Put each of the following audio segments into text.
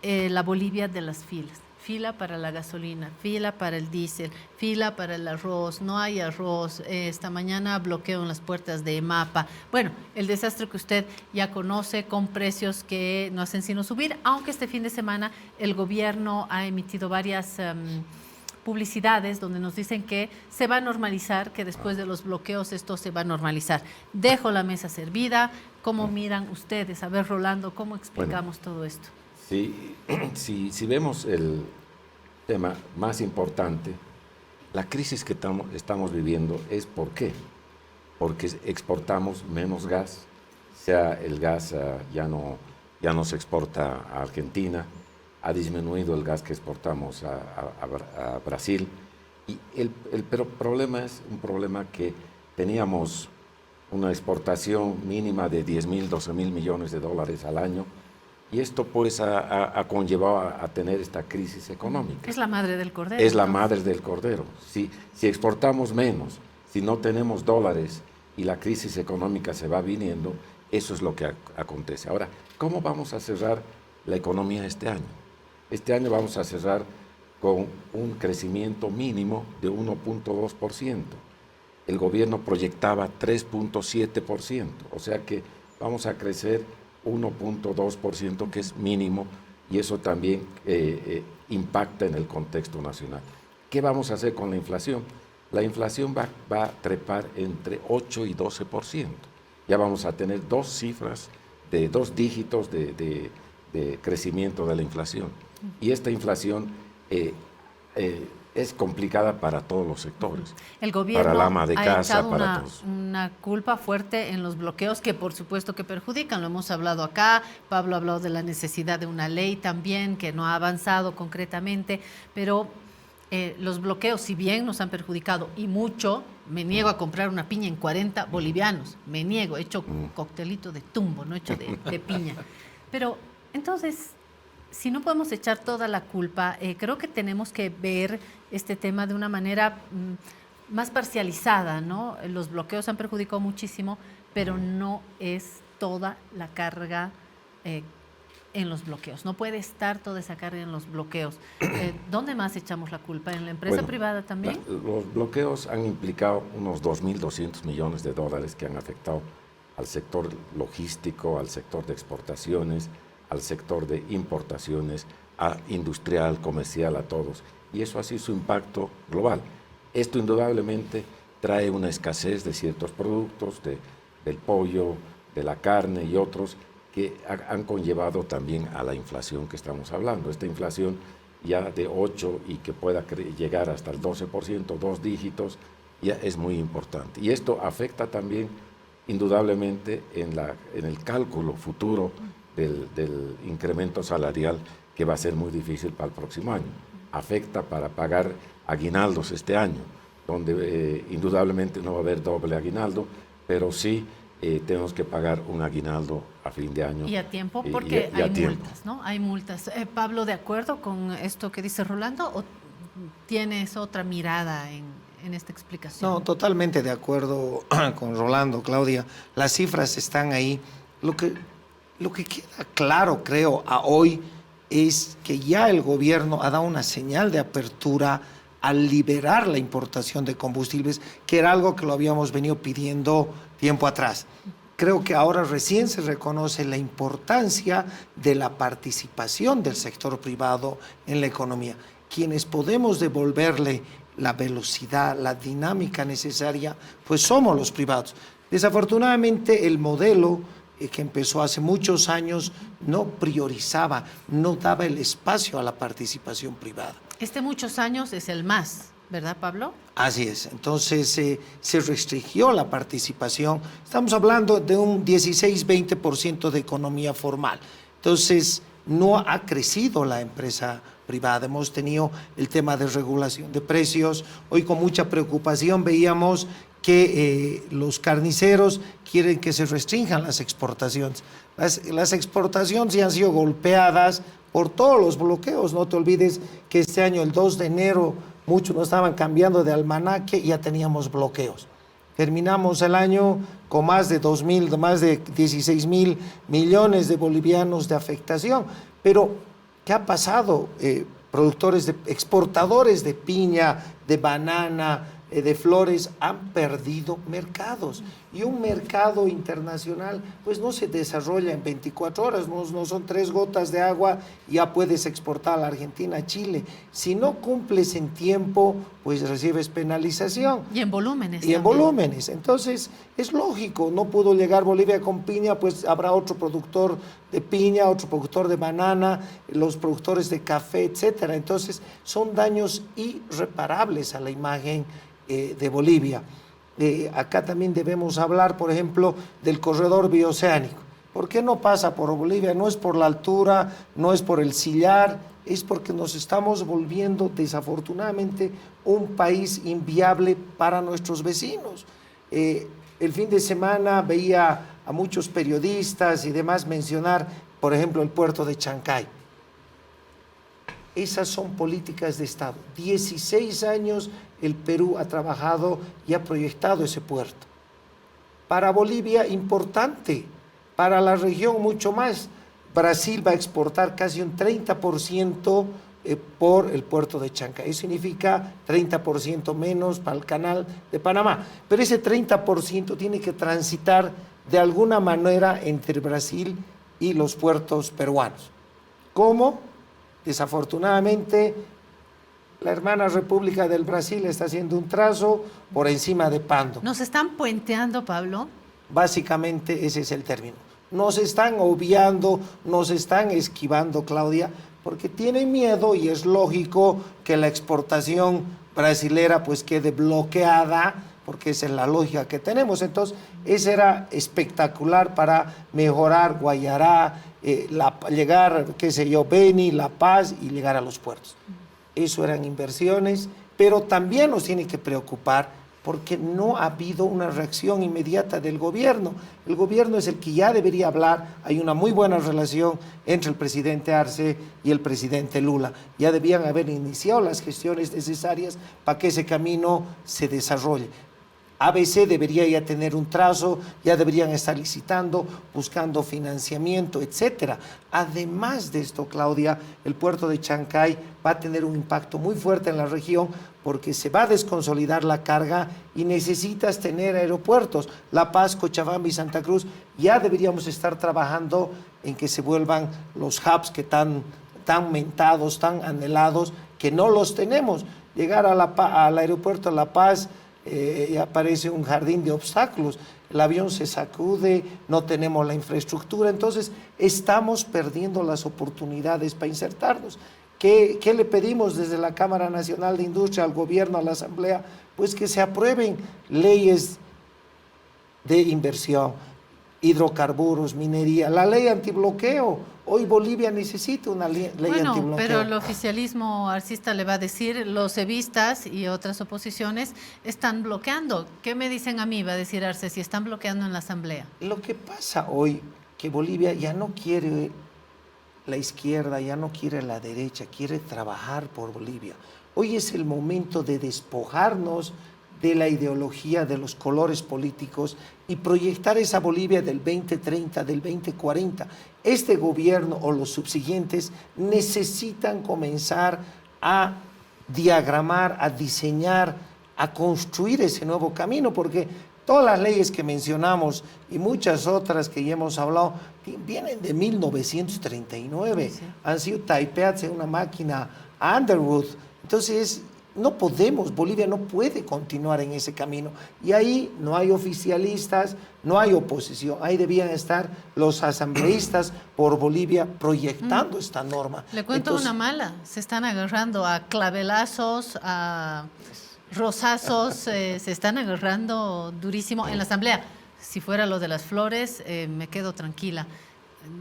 la Bolivia de las filas. Fila para la gasolina, fila para el diésel, fila para el arroz, no hay arroz, esta mañana bloqueo en las puertas de EMAPA. Bueno, el desastre que usted ya conoce con precios que no hacen sino subir, aunque este fin de semana el gobierno ha emitido varias publicidades donde nos dicen que se va a normalizar, que después de los bloqueos esto se va a normalizar. Dejo la mesa servida. ¿Cómo miran ustedes? A ver, Rolando, ¿cómo explicamos todo esto? Si vemos el tema más importante, la crisis que estamos viviendo es ¿por qué? Porque exportamos menos gas, sea el gas ya no se exporta a Argentina, ha disminuido el gas que exportamos a Brasil, pero el problema es un problema que teníamos una exportación mínima de 10.000, 12.000 millones de dólares al año, y esto pues ha conllevado a tener esta crisis económica. Es la madre del cordero. Es la madre del cordero. Si exportamos menos, si no tenemos dólares y la crisis económica se va viniendo, eso es lo que acontece. Ahora, ¿cómo vamos a cerrar la economía este año? Este año vamos a cerrar con un crecimiento mínimo de 1.2%. El gobierno proyectaba 3.7%, o sea que vamos a crecer 1.2%, que es mínimo, y eso también impacta en el contexto nacional. ¿Qué vamos a hacer con la inflación? La inflación va a trepar entre 8 y 12%. Ya vamos a tener dos cifras de 2 dígitos de crecimiento de la inflación. Y esta inflación es complicada para todos los sectores. El gobierno para la ama de casa, ha echado para todos. una culpa fuerte en los bloqueos que por supuesto que perjudican, lo hemos hablado acá, Pablo ha hablado de la necesidad de una ley también que no ha avanzado concretamente, pero los bloqueos, si bien nos han perjudicado y mucho, me niego a comprar una piña en 40 bolivianos, me niego, he hecho coctelito de tumbo, no hecho de piña. Pero entonces, si no podemos echar toda la culpa, creo que tenemos que ver este tema de una manera más parcializada, ¿no? Los bloqueos han perjudicado muchísimo, pero no es toda la carga en los bloqueos. No puede estar toda esa carga en los bloqueos. ¿Dónde más echamos la culpa? ¿En la empresa privada también? Los bloqueos han implicado unos 2.200 millones de dólares que han afectado al sector logístico, al sector de exportaciones, al sector de importaciones, a industrial, comercial, a todos. Y eso ha sido su impacto global. Esto indudablemente trae una escasez de ciertos productos, del pollo, de la carne y otros, que han conllevado también a la inflación que estamos hablando. Esta inflación ya de 8 y que pueda llegar hasta el 12%, 2 dígitos, ya es muy importante. Y esto afecta también indudablemente en el cálculo futuro del incremento salarial, que va a ser muy difícil para el próximo año. Afecta para pagar aguinaldos este año, donde indudablemente no va a haber doble aguinaldo, pero sí tenemos que pagar un aguinaldo a fin de año. Y a tiempo, porque hay multas, ¿no? Hay multas. Pablo, ¿de acuerdo con esto que dice Rolando o tienes otra mirada en esta explicación? No, totalmente de acuerdo con Rolando, Claudia. Las cifras están ahí. Lo que queda claro, creo, a hoy es que ya el gobierno ha dado una señal de apertura al liberar la importación de combustibles, que era algo que lo habíamos venido pidiendo tiempo atrás. Creo que ahora recién se reconoce la importancia de la participación del sector privado en la economía. Quienes podemos devolverle la velocidad, la dinámica necesaria, pues somos los privados. Desafortunadamente, el modelo que empezó hace muchos años no priorizaba, no daba el espacio a la participación privada. Muchos años es el más, ¿verdad, Pablo? Así es. Entonces se restringió la participación. Estamos hablando de un 16-20% de economía formal. Entonces no ha crecido la empresa privada. Hemos tenido el tema de regulación de precios. Hoy con mucha preocupación veíamos que los carniceros quieren que se restrinjan las exportaciones. Las exportaciones ya han sido golpeadas por todos los bloqueos. No te olvides que este año, el 2 de enero, muchos no estaban cambiando de almanaque y ya teníamos bloqueos. Terminamos el año con más de 16.000 millones de bolivianos de afectación. Pero, ¿Qué ha pasado? Exportadores de piña, de banana, de flores, han perdido mercados. Y un mercado internacional, pues no se desarrolla en 24 horas, no son 3 gotas de agua, ya puedes exportar a la Argentina, a Chile. Si no cumples en tiempo, pues recibes penalización. Y en volúmenes. Y en volúmenes. Entonces, es lógico, no pudo llegar Bolivia con piña, pues habrá otro productor de piña, otro productor de banana, los productores de café, etcétera. Entonces, son daños irreparables a la imagen de Bolivia. Acá también debemos hablar, por ejemplo, del corredor bioceánico. ¿Por qué no pasa por Bolivia? No es por la altura, no es por el sillar, es porque nos estamos volviendo, desafortunadamente, un país inviable para nuestros vecinos. El fin de semana veía a muchos periodistas y demás mencionar, por ejemplo, el puerto de Chancay. Esas son políticas de Estado. 16 años el Perú ha trabajado y ha proyectado ese puerto. Para Bolivia, importante. Para la región, mucho más. Brasil va a exportar casi un 30% por el puerto de Chancay. Eso significa 30% menos para el canal de Panamá. Pero ese 30% tiene que transitar de alguna manera entre Brasil y los puertos peruanos. ¿Cómo? Desafortunadamente, la hermana República del Brasil está haciendo un trazo por encima de Pando. ¿Nos están puenteando, Pablo? Básicamente ese es el término. Nos están obviando, nos están esquivando, Claudia, porque tienen miedo y es lógico que la exportación brasilera pues quede bloqueada, porque esa es la lógica que tenemos. Entonces, ese era espectacular para mejorar Guayará, llegar, qué sé yo, Beni, La Paz y llegar a los puertos. Eso eran inversiones, pero también nos tiene que preocupar porque no ha habido una reacción inmediata del gobierno. El gobierno es el que ya debería hablar. Hay una muy buena relación entre el presidente Arce y el presidente Lula. Ya debían haber iniciado las gestiones necesarias para que ese camino se desarrolle. ABC debería ya tener un trazo, ya deberían estar licitando, buscando financiamiento, etcétera. Además de esto, Claudia, el puerto de Chancay va a tener un impacto muy fuerte en la región porque se va a desconsolidar la carga y necesitas tener aeropuertos. La Paz, Cochabamba y Santa Cruz ya deberíamos estar trabajando en que se vuelvan los hubs que tan mentados, tan anhelados, que no los tenemos. Llegar al aeropuerto de La Paz y aparece un jardín de obstáculos, el avión se sacude, no tenemos la infraestructura, entonces estamos perdiendo las oportunidades para insertarnos. ¿Qué le pedimos desde la Cámara Nacional de Industria al gobierno, a la Asamblea? Pues que se aprueben leyes de inversión, hidrocarburos, minería, la ley antibloqueo. Hoy Bolivia necesita una ley antibloqueo. Pero el oficialismo arcista le va a decir, los evistas y otras oposiciones están bloqueando. ¿Qué me dicen a mí? Va a decir Arce, si están bloqueando en la Asamblea. Lo que pasa hoy, que Bolivia ya no quiere la izquierda, ya no quiere la derecha, quiere trabajar por Bolivia. Hoy es el momento de despojarnos de la ideología, de los colores políticos y proyectar esa Bolivia del 2030, del 2040. Este gobierno o los subsiguientes necesitan comenzar a diagramar, a diseñar, a construir ese nuevo camino, porque todas las leyes que mencionamos y muchas otras que ya hemos hablado vienen de 1939, sí. Han sido typeadas en una máquina Underwood. Entonces, no podemos, Bolivia no puede continuar en ese camino. Y ahí no hay oficialistas, no hay oposición. Ahí debían estar los asambleístas por Bolivia proyectando esta norma. Le cuento una mala, se están agarrando a clavelazos, a rosazos, se están agarrando durísimo en la asamblea. Si fuera lo de las flores, me quedo tranquila.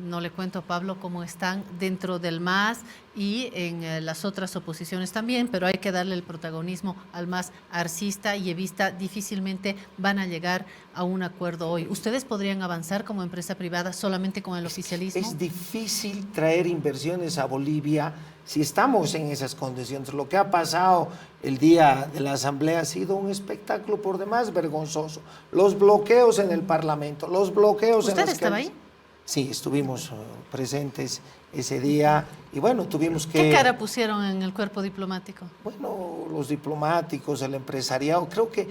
No le cuento a Pablo cómo están dentro del MAS y en las otras oposiciones también, pero hay que darle el protagonismo al MAS arcista y evista. Difícilmente van a llegar a un acuerdo hoy. ¿Ustedes podrían avanzar como empresa privada solamente con el oficialismo? Es difícil traer inversiones a Bolivia si estamos en esas condiciones. Lo que ha pasado el día de la asamblea ha sido un espectáculo por demás vergonzoso. Los bloqueos en el Parlamento, los bloqueos en las calles. ¿Usted estaba ahí? Sí, estuvimos presentes ese día y bueno, tuvimos que... ¿Qué cara pusieron en el cuerpo diplomático? Bueno, los diplomáticos, el empresariado, creo que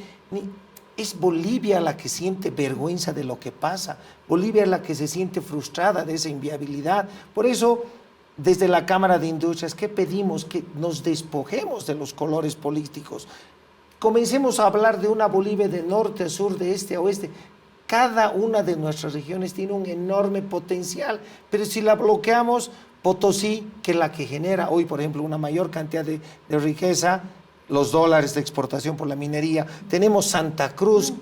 es Bolivia la que siente vergüenza de lo que pasa, Bolivia es la que se siente frustrada de esa inviabilidad. Por eso, desde la Cámara de Industrias, ¿qué pedimos? Que nos despojemos de los colores políticos. Comencemos a hablar de una Bolivia de norte a sur, de este a oeste. Cada una de nuestras regiones tiene un enorme potencial, pero si la bloqueamos, Potosí, que es la que genera hoy, por ejemplo, una mayor cantidad de riqueza, los dólares de exportación por la minería, tenemos Santa Cruz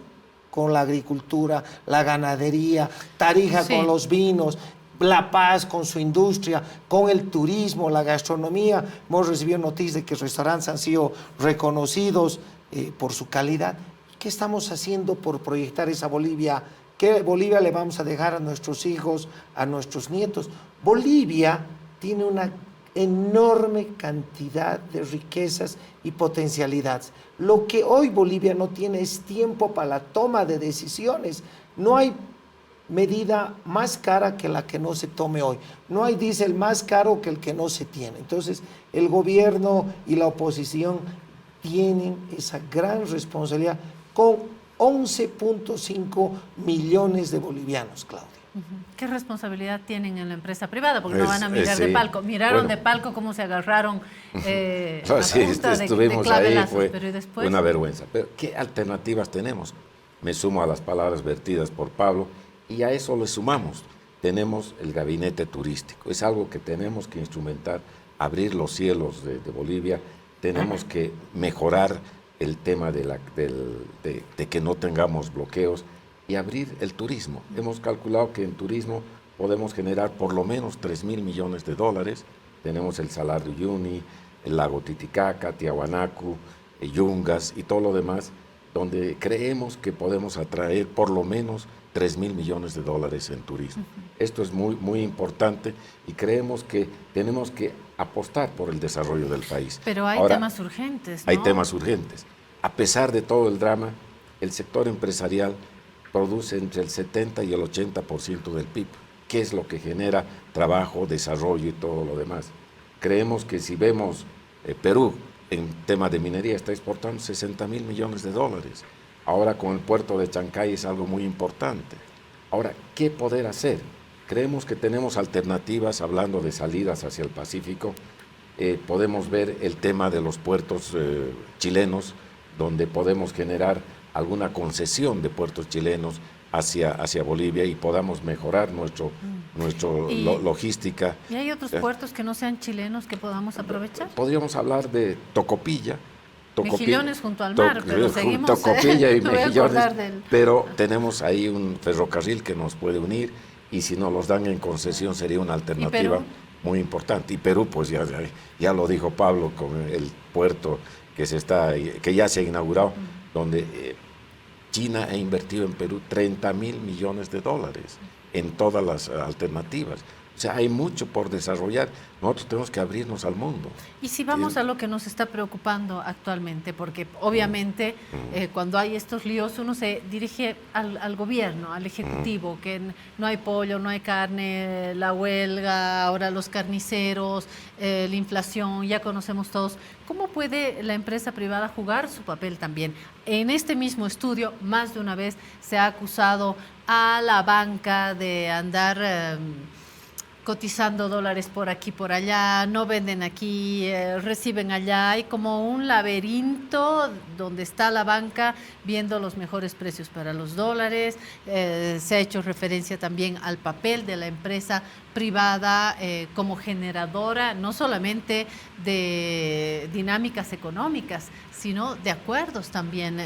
con la agricultura, la ganadería, Tarija con los vinos, La Paz con su industria, con el turismo, la gastronomía. Hemos recibido noticias de que restaurantes han sido reconocidos por su calidad. ¿Qué estamos haciendo por proyectar esa Bolivia? ¿Qué Bolivia le vamos a dejar a nuestros hijos, a nuestros nietos? Bolivia tiene una enorme cantidad de riquezas y potencialidades. Lo que hoy Bolivia no tiene es tiempo para la toma de decisiones. No hay medida más cara que la que no se tome hoy. No hay diésel más caro que el que no se tiene. Entonces, el gobierno y la oposición tienen esa gran responsabilidad con 11.5 millones de bolivianos, Claudia. ¿Qué responsabilidad tienen en la empresa privada? Porque no van a mirar de palco. Miraron de palco cómo se agarraron estuvimos ahí, fue pero ¿y después? una vergüenza. Pero ¿qué alternativas tenemos? Me sumo a las palabras vertidas por Pablo y a eso le sumamos. Tenemos el gabinete turístico. Es algo que tenemos que instrumentar, abrir los cielos de Bolivia. Tenemos que mejorar el tema de que no tengamos bloqueos y abrir el turismo. Hemos calculado que en turismo podemos generar por lo menos 3.000 millones de dólares. Tenemos el Salar de Uyuni, el lago Titicaca, Tiahuanacu, Yungas y todo lo demás, donde creemos que podemos atraer por lo menos 3.000 millones de dólares en turismo. Esto es muy, muy importante y creemos que tenemos que apostar por el desarrollo del país. Pero hay temas urgentes, ¿no? Hay temas urgentes. A pesar de todo el drama, el sector empresarial produce entre el 70 y el 80% del PIB, que es lo que genera trabajo, desarrollo y todo lo demás. Creemos que si vemos Perú en tema de minería está exportando 60.000 millones de dólares. Ahora con el puerto de Chancay es algo muy importante. Ahora, ¿qué poder hacer? Creemos que tenemos alternativas, hablando de salidas hacia el Pacífico. Podemos ver el tema de los puertos chilenos, donde podemos generar alguna concesión de puertos chilenos hacia Bolivia y podamos mejorar nuestra logística. ¿Y hay otros puertos que no sean chilenos que podamos aprovechar? Podríamos hablar de Tocopilla. Mejillones junto al mar, pero seguimos... Tocopilla y Mejillones, pero tenemos ahí un ferrocarril que nos puede unir y si nos los dan en concesión sería una alternativa muy importante. Y Perú, pues ya lo dijo Pablo con el puerto que ya se ha inaugurado, donde China ha invertido en Perú 30.000 millones de dólares en todas las alternativas. O sea, hay mucho por desarrollar. Nosotros tenemos que abrirnos al mundo. Y si vamos a lo que nos está preocupando actualmente, porque obviamente cuando hay estos líos uno se dirige al gobierno, al ejecutivo, que no hay pollo, no hay carne, la huelga, ahora los carniceros, la inflación, ya conocemos todos. ¿Cómo puede la empresa privada jugar su papel también? En este mismo estudio, más de una vez se ha acusado a la banca de andar... cotizando dólares por aquí, por allá, no venden aquí, reciben allá. Hay como un laberinto donde está la banca viendo los mejores precios para los dólares. Se ha hecho referencia también al papel de la empresa privada como generadora, no solamente de dinámicas económicas, sino de acuerdos también.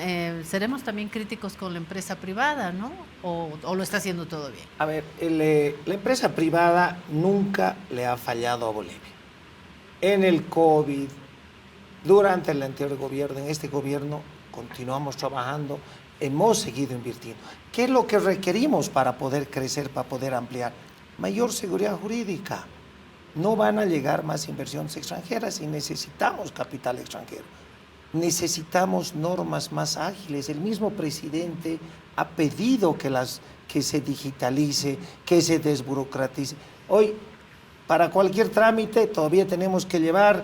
Seremos también críticos con la empresa privada, ¿no? ¿O lo está haciendo todo bien? A ver, la empresa privada nunca le ha fallado a Bolivia. En el COVID, durante el anterior gobierno, en este gobierno, continuamos trabajando, hemos seguido invirtiendo. ¿Qué es lo que requerimos para poder crecer, para poder ampliar? Mayor seguridad jurídica. No van a llegar más inversiones extranjeras y necesitamos capital extranjero. necesitamos normas más ágiles. El mismo presidente ha pedido que se digitalice, que se desburocratice. Hoy, para cualquier trámite, todavía tenemos que llevar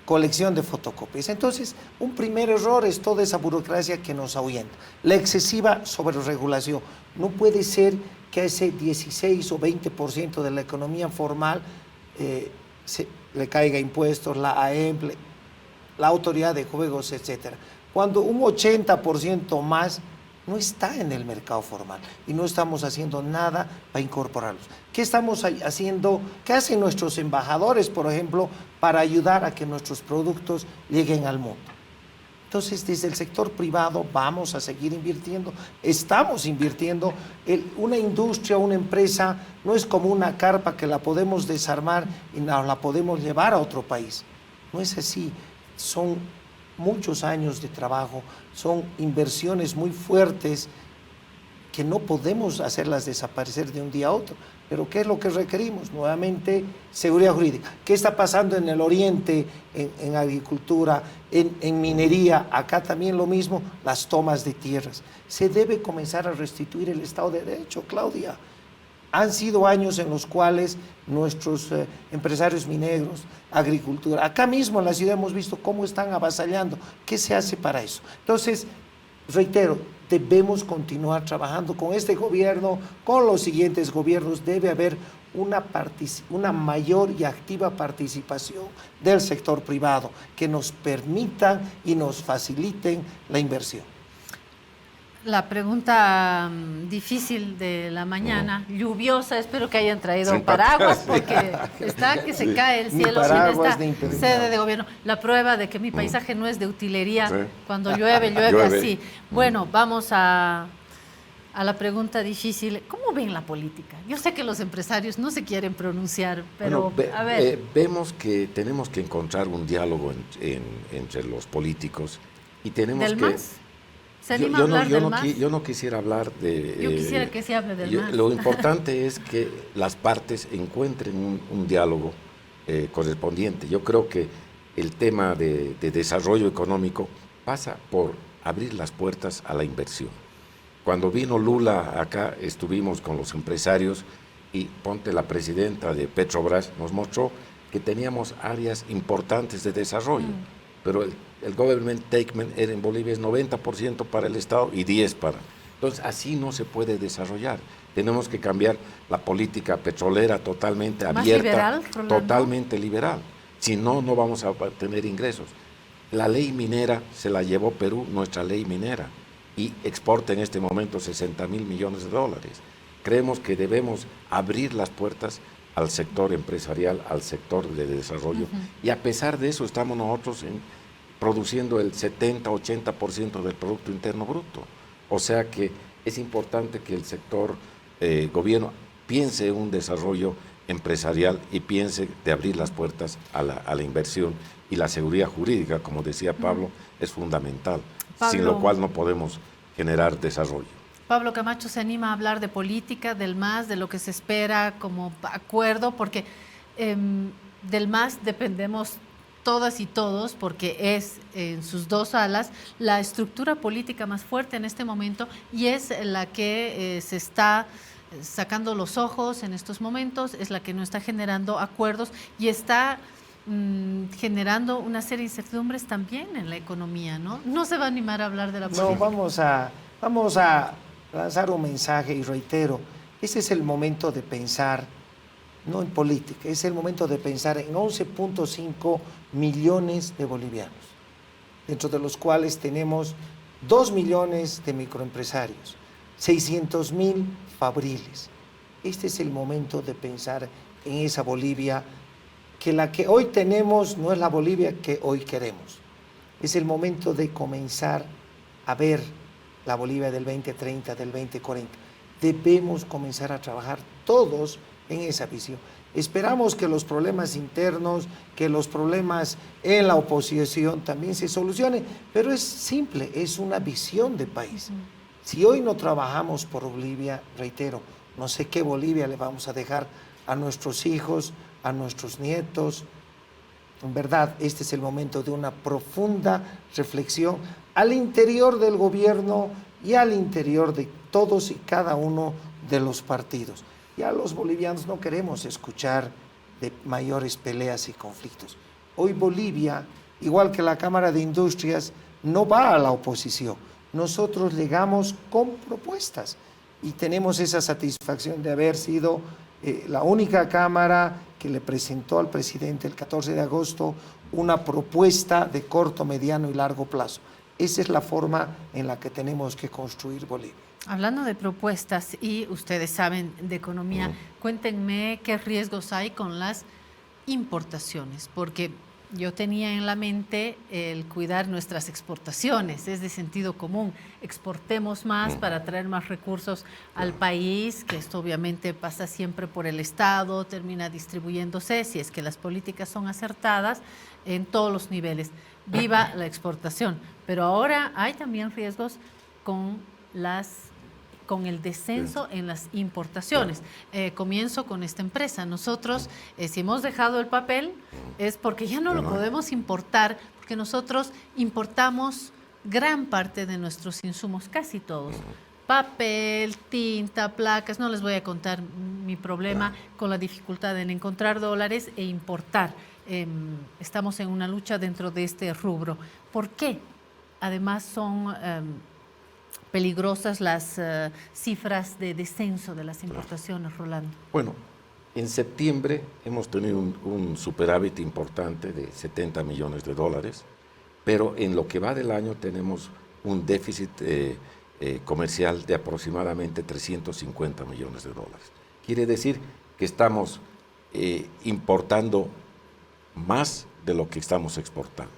colección de fotocopias. Entonces, un primer error es toda esa burocracia que nos ahuyenta. La excesiva sobreregulación. No puede ser que a ese 16 o 20% de la economía formal le caiga impuestos, la AEMP, la autoridad de juegos, etcétera. Cuando un 80% más no está en el mercado formal y no estamos haciendo nada para incorporarlos. ¿Qué estamos haciendo? ¿Qué hacen nuestros embajadores, por ejemplo, para ayudar a que nuestros productos lleguen al mundo? Entonces, desde el sector privado vamos a seguir invirtiendo, estamos invirtiendo. Una industria, una empresa, no es como una carpa que la podemos desarmar y la podemos llevar a otro país. No es así, son muchos años de trabajo, son inversiones muy fuertes que no podemos hacerlas desaparecer de un día a otro. Pero ¿qué es lo que requerimos? Nuevamente, seguridad jurídica. ¿Qué está pasando en el oriente, en agricultura, en minería? Acá también lo mismo, las tomas de tierras. Se debe comenzar a restituir el Estado de Derecho, Claudia. Han sido años en los cuales nuestros empresarios mineros, agricultura, acá mismo en la ciudad hemos visto cómo están avasallando. ¿Qué se hace para eso? Entonces, reitero, debemos continuar trabajando con este gobierno, con los siguientes gobiernos. Debe haber una mayor y activa participación del sector privado que nos permitan y nos faciliten la inversión. La pregunta difícil de la mañana, lluviosa, espero que hayan traído paraguas porque está que se cae el cielo sin esta sede de gobierno. La prueba de que mi paisaje no es de utilería, cuando llueve, llueve así. Bueno, vamos a la pregunta difícil. ¿Cómo ven la política? Yo sé que los empresarios no se quieren pronunciar, pero a ver. Vemos que tenemos que encontrar un diálogo entre los políticos y tenemos ¿Del que... MAS? ¿Se anima a hablar del MAS? Yo no quisiera hablar de... Yo quisiera que se hable del MAS. Lo importante es que las partes encuentren un diálogo correspondiente. Yo creo que el tema de desarrollo económico pasa por abrir las puertas a la inversión. Cuando vino Lula acá, estuvimos con los empresarios y ponte la presidenta de Petrobras nos mostró que teníamos áreas importantes de desarrollo, pero el government takeman en Bolivia es 90% para el Estado y 10% para... Entonces, así no se puede desarrollar. Tenemos que cambiar la política petrolera totalmente abierta, liberal, totalmente liberal. Si no, no vamos a tener ingresos. La ley minera se la llevó Perú, nuestra ley minera, y exporta en este momento 60.000 millones de dólares. Creemos que debemos abrir las puertas al sector empresarial, al sector de desarrollo, y a pesar de eso estamos nosotros produciendo el 70-80% del Producto Interno Bruto. O sea que es importante que el sector gobierno piense en un desarrollo empresarial y piense de abrir las puertas a la inversión, y la seguridad jurídica, como decía Pablo, es fundamental, sin lo cual no podemos generar desarrollo. Pablo Camacho se anima a hablar de política, del MAS, de lo que se espera como acuerdo, porque del MAS dependemos todas y todos, porque es en sus dos alas la estructura política más fuerte en este momento y es la que se está sacando los ojos en estos momentos, es la que no está generando acuerdos y está generando una serie de incertidumbres también en la economía, ¿no? No se va a animar a hablar de la política. No, vamos a lanzar un mensaje y reitero, ese es el momento de pensar, no en política, es el momento de pensar en 11.5 millones de bolivianos, dentro de los cuales tenemos 2 millones de microempresarios, 600.000 fabriles. Este es el momento de pensar en esa Bolivia, que la que hoy tenemos no es la Bolivia que hoy queremos. Es el momento de comenzar a ver la Bolivia del 2030, del 2040. Debemos comenzar a trabajar todos en esa visión. Esperamos que los problemas internos, que los problemas en la oposición también se solucionen, pero es simple, es una visión de país. Si hoy no trabajamos por Bolivia, reitero, no sé qué Bolivia le vamos a dejar a nuestros hijos, a nuestros nietos. En verdad, este es el momento de una profunda reflexión al interior del gobierno y al interior de todos y cada uno de los partidos. Ya los bolivianos no queremos escuchar de mayores peleas y conflictos. Hoy Bolivia, igual que la Cámara de Industrias, no va a la oposición. Nosotros llegamos con propuestas y tenemos esa satisfacción de haber sido la única Cámara que le presentó al presidente el 14 de agosto una propuesta de corto, mediano y largo plazo. Esa es la forma en la que tenemos que construir Bolivia. Hablando de propuestas, y ustedes saben de economía, cuéntenme qué riesgos hay con las importaciones, porque yo tenía en la mente el cuidar nuestras exportaciones, es de sentido común, exportemos más para traer más recursos al país, que esto obviamente pasa siempre por el Estado, termina distribuyéndose, si es que las políticas son acertadas en todos los niveles. Viva la exportación, pero ahora hay también riesgos con el descenso en las importaciones. Comienzo con esta empresa. Nosotros, si hemos dejado el papel, es porque ya no lo podemos importar, porque nosotros importamos gran parte de nuestros insumos, casi todos. Papel, tinta, placas, no les voy a contar mi problema con la dificultad en encontrar dólares e importar. Estamos en una lucha dentro de este rubro. ¿Por qué? Además son peligrosas las cifras de descenso de las importaciones, Rolando. Bueno, en septiembre hemos tenido un superávit importante de 70 millones de dólares, pero en lo que va del año tenemos un déficit comercial de aproximadamente 350 millones de dólares. Quiere decir que estamos importando más de lo que estamos exportando.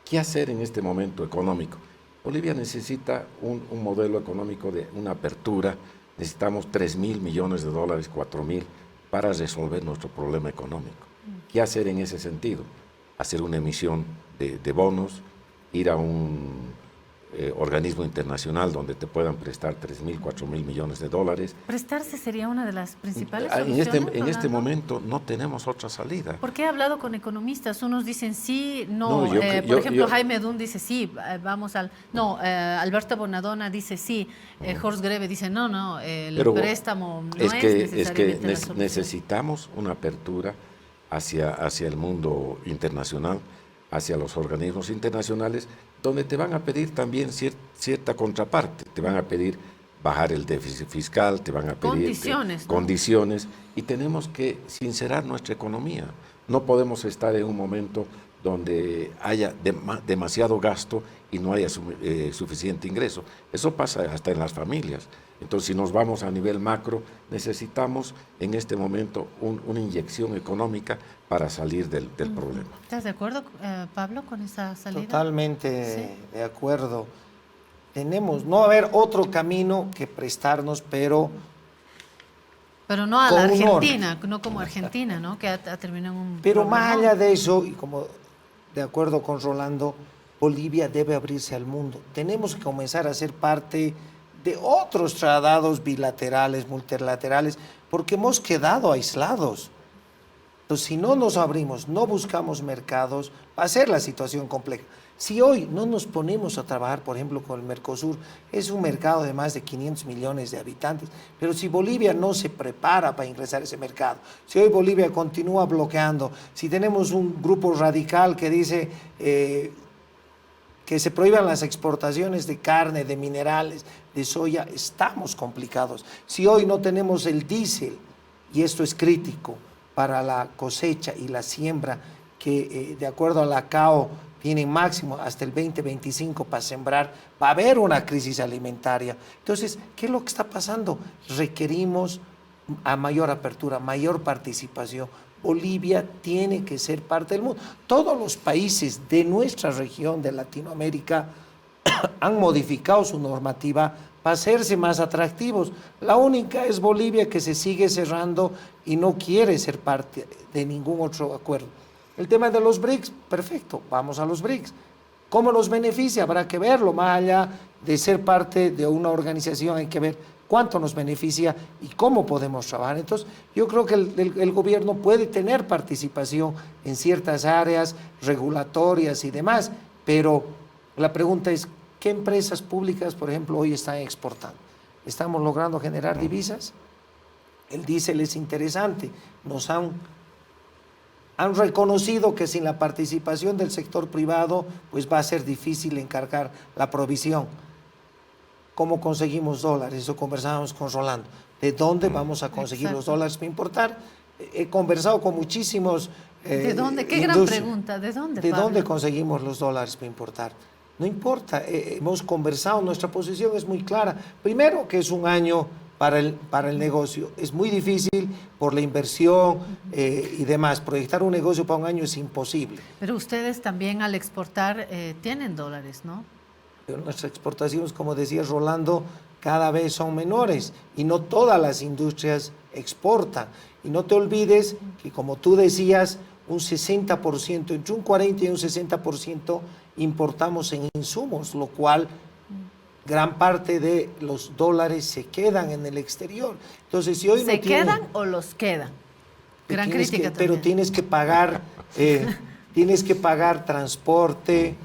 ¿Qué hacer en este momento económico? Bolivia necesita un modelo económico de una apertura. Necesitamos 3.000 millones de dólares, 4.000, para resolver nuestro problema económico. ¿Qué hacer en ese sentido? Hacer una emisión de bonos, ir a un organismo internacional donde te puedan prestar 3.000, 4.000 millones de dólares. Prestarse sería una de las principales soluciones. En este momento no tenemos otra salida. Porque he hablado con economistas, unos dicen sí, no. Por ejemplo, Jaime Dunn dice sí, vamos al... No, Alberto Bonadona dice sí, Horst Greve dice no, el préstamo no es necesariamente la solución. Necesitamos una apertura hacia el mundo internacional, hacia los organismos internacionales, donde te van a pedir también cierta contraparte, te van a pedir bajar el déficit fiscal, te van a pedir condiciones, y tenemos que sincerar nuestra economía. No podemos estar en un momento donde haya demasiado gasto y no haya suficiente ingreso. Eso pasa hasta en las familias. Entonces, si nos vamos a nivel macro, necesitamos en este momento una inyección económica para salir del problema. ¿Estás de acuerdo, Pablo, con esa salida? Totalmente de acuerdo. No va a haber otro camino que prestarnos, pero no a la Argentina, no como Argentina, ¿no? Que ha terminado en un... Pero más allá de eso, y como de acuerdo con Rolando, Bolivia debe abrirse al mundo. Tenemos que comenzar a ser parte de otros tratados bilaterales, multilaterales, porque hemos quedado aislados. Entonces, si no nos abrimos, no buscamos mercados, va a ser la situación compleja. Si hoy no nos ponemos a trabajar, por ejemplo, con el Mercosur, es un mercado de más de 500 millones de habitantes, pero si Bolivia no se prepara para ingresar a ese mercado, si hoy Bolivia continúa bloqueando, si tenemos un grupo radical que dice que se prohíban las exportaciones de carne, de minerales, de soya, estamos complicados. Si hoy no tenemos el diésel, y esto es crítico para la cosecha y la siembra, que de acuerdo a la CAO tienen máximo hasta el 2025 para sembrar, va a haber una crisis alimentaria. Entonces, ¿qué es lo que está pasando? Requerimos a mayor apertura, mayor participación. Bolivia tiene que ser parte del mundo. Todos los países de nuestra región de Latinoamérica han modificado su normativa para hacerse más atractivos. La única es Bolivia, que se sigue cerrando y no quiere ser parte de ningún otro acuerdo. El tema de los BRICS, perfecto, vamos a los BRICS. ¿Cómo nos beneficia? Habrá que verlo, más allá de ser parte de una organización, hay que ver cuánto nos beneficia y cómo podemos trabajar. Entonces, yo creo que el gobierno puede tener participación en ciertas áreas regulatorias y demás, pero la pregunta es, ¿qué empresas públicas, por ejemplo, hoy están exportando? ¿Estamos logrando generar divisas? El diésel es interesante, nos han reconocido que sin la participación del sector privado, pues va a ser difícil encargar la provisión. ¿Cómo conseguimos dólares? Eso conversábamos con Rolando. ¿De dónde vamos a conseguir los dólares para importar? He conversado con muchísimos ¿De dónde? Qué gran pregunta. ¿De dónde, ¿De Pablo? dónde conseguimos los dólares para importar? No importa, hemos conversado, nuestra posición es muy clara. Primero, que es un año para el negocio. Es muy difícil por la inversión y demás. Proyectar un negocio para un año es imposible. Pero ustedes también al exportar tienen dólares, ¿no? Pero nuestras exportaciones, como decía Rolando, cada vez son menores y no todas las industrias exportan. Y no te olvides que, como tú decías, un 60%, entre un 40 y un 60% importamos en insumos, lo cual gran parte de los dólares se quedan en el exterior. Entonces, si hoy ¿Se quedan o los quedan? Gran crítica también. Pero tienes que pagar transporte,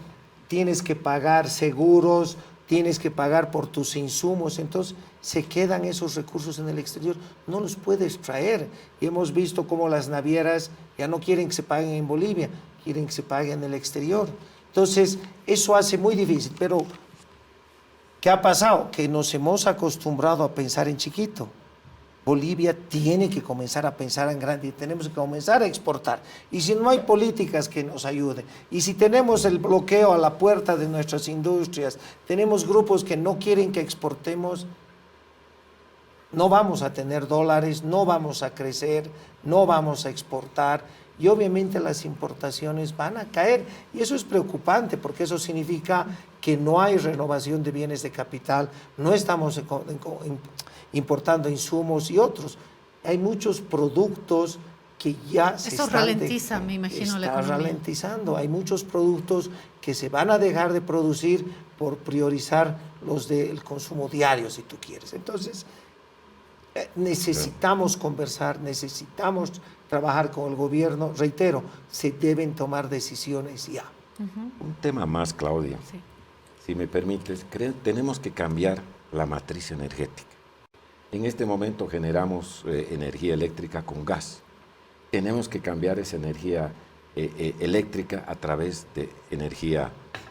tienes que pagar seguros, tienes que pagar por tus insumos, entonces se quedan esos recursos en el exterior, no los puedes traer. Y hemos visto cómo las navieras ya no quieren que se paguen en Bolivia, quieren que se paguen en el exterior. Entonces, eso hace muy difícil, pero ¿qué ha pasado? Que nos hemos acostumbrado a pensar en chiquito. Bolivia tiene que comenzar a pensar en grande y tenemos que comenzar a exportar. Y si no hay políticas que nos ayuden, y si tenemos el bloqueo a la puerta de nuestras industrias, tenemos grupos que no quieren que exportemos, no vamos a tener dólares, no vamos a crecer, no vamos a exportar y obviamente las importaciones van a caer. Y eso es preocupante porque eso significa que no hay renovación de bienes de capital, no estamos importando insumos y otros. Hay muchos productos que ya se eso están... ralentiza, me imagino, la economía. Está ralentizando. Hay muchos productos que se van a dejar de producir por priorizar los del consumo diario, si tú quieres. Entonces, necesitamos conversar, necesitamos trabajar con el gobierno. Reitero, se deben tomar decisiones ya. Un tema más, Claudia. Sí. Si me permites, tenemos que cambiar la matriz energética. En este momento generamos energía eléctrica con gas. Tenemos que cambiar esa energía eléctrica a través de energía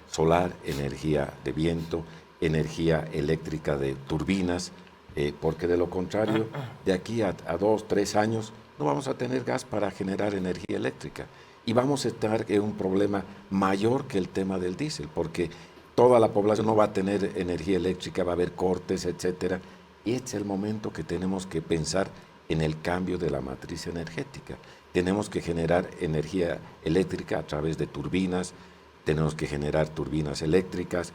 solar, energía de viento, energía eléctrica de turbinas, porque de lo contrario, de aquí a 2, 3 años, no vamos a tener gas para generar energía eléctrica. Y vamos a estar en un problema mayor que el tema del diésel, porque toda la población no va a tener energía eléctrica, va a haber cortes, etcétera. Y este es el momento que tenemos que pensar en el cambio de la matriz energética. Tenemos que generar energía eléctrica a través de turbinas, tenemos que generar turbinas eléctricas,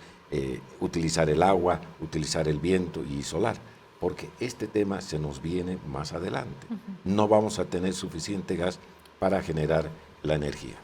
utilizar el agua, utilizar el viento y solar, porque este tema se nos viene más adelante. No vamos a tener suficiente gas para generar la energía.